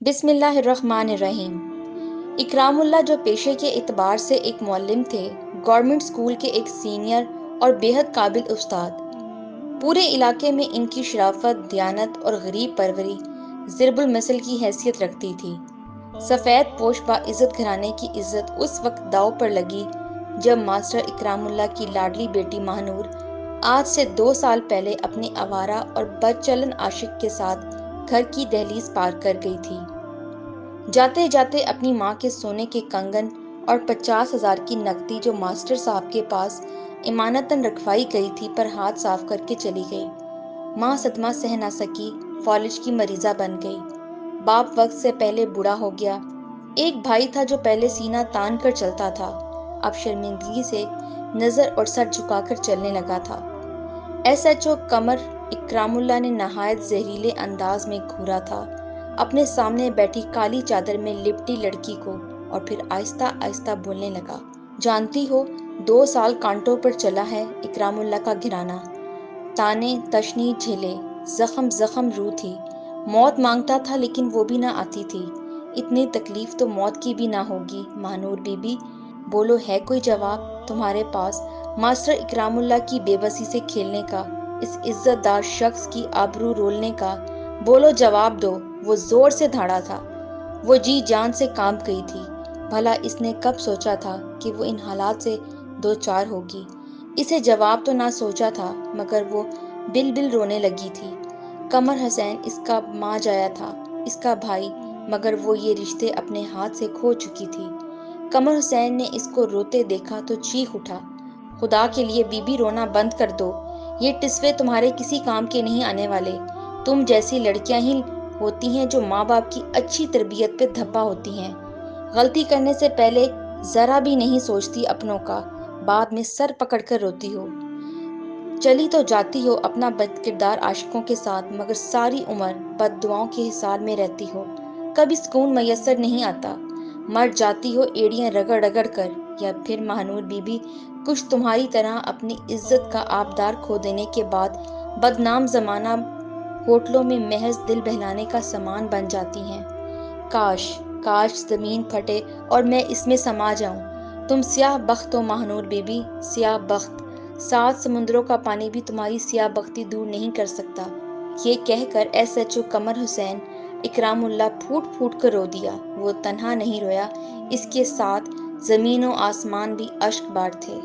بسم اللہ الرحمن الرحیم۔ اکرام اللہ جو پیشے کے اعتبار سے ایک معلم تھے، گورنمنٹ اسکول کے ایک سینئر اور بیحد قابل استاد، پورے علاقے میں ان کی شرافت، دیانت اور غریب پروری ضرب المثل کی حیثیت رکھتی تھی۔ سفید پوش با عزت گھرانے کی عزت اس وقت داؤ پر لگی جب ماسٹر اکرام اللہ کی لاڈلی بیٹی ماہنور آج سے 2 سال پہلے اپنے آوارہ اور بد چلن عاشق کے ساتھ گھر کی دہلیز پار کر گئی تھی۔ جاتے جاتے اپنی ماں کے سونے کے کنگن اور 50,000 کی نقدی جو ماسٹر صاحب کے پاس امانتاً رکھوائی گئی تھی پر ہاتھ صاف کر کے چلی گئی۔ ماں صدمہ سہ نہ سکی، فالج کی مریضہ بن گئی۔ باپ وقت سے پہلے بوڑھا ہو گیا۔ ایک بھائی تھا جو پہلے سینہ تان کر چلتا تھا، اب شرمندگی سے نظر اور سر جھکا کر چلنے لگا تھا۔ ایس ایچ او قمر اکرام اللہ نے نہایت زہریلے انداز میں گھورا تھا اپنے سامنے بیٹھی کالی چادر میں لپٹی لڑکی کو، اور پھر آہستہ آہستہ بولنے لگا، جانتی ہو 2 سال کانٹوں پر چلا ہے اکرام اللہ کا گھرانہ، تانے تشنی جھیلے، زخم زخم روح تھی، موت مانگتا تھا لیکن وہ بھی نہ آتی تھی۔ اتنی تکلیف تو موت کی بھی نہ ہوگی ماہنور بی بی، بولو ہے کوئی جواب تمہارے پاس ماسٹر اکرام اللہ کی بے بسی سے کھیلنے کا، اس عزت دار شخص کی آبرو رولنے کا؟ بولو جواب دو۔ وہ زور سے دھاڑا تھا، وہ جی جان سے کانپ گئی تھی۔ بھلا اس نے کب سوچا تھا کہ وہ ان حالات سے دوچار ہوگی؟ اسے جواب تو نہ سوچا تھا مگر وہ بل بل رونے لگی تھی۔ قمر حسین اس کا ماں جایا تھا، اس کا بھائی، مگر وہ یہ رشتے اپنے ہاتھ سے کھو چکی تھی۔ قمر حسین نے اس کو روتے دیکھا تو چیخ اٹھا، خدا کے لیے بی بی رونا بند کر دو، یہ ٹسوے تمہارے کسی کام کے نہیں آنے والے۔ تم جیسی لڑکیاں ہی ہوتی ہیں جو ماں باپ کی اچھی تربیت پہ دھبا ہوتی ہیں، غلطی کرنے سے پہلے ذرا بھی نہیں سوچتی اپنوں کا، بعد میں سر پکڑ کر روتی ہو۔ چلی تو جاتی ہو اپنا بد کردار عاشقوں کے ساتھ مگر ساری عمر بد دعاؤں کے حصار میں رہتی ہو، کبھی سکون میسر نہیں آتا، مر جاتی ہو ایڑیاں رگڑ رگڑ کر۔ یا پھر ماہنور بی بی کچھ تمہاری طرح اپنی عزت کا آبدار کھو دینے کے بعد بدنام زمانہ ہوٹلوں میں محض دل بہلانے کا سامان بن جاتی ہیں۔ کاش کاش زمین پھٹے اور میں اس میں سما جاؤں۔ تم سیاہ بخت ہو ماہنور بی بی، سیاہ بخت، 7 سمندروں کا پانی بھی تمہاری سیاہ بختی دور نہیں کر سکتا۔ یہ کہہ کر ایس ایچ او قمر حسین اکرام اللہ پھوٹ پھوٹ کر رو دیا۔ وہ تنہا نہیں رویا، اس کے ساتھ زمین و آسمان بھی اشک بار تھے۔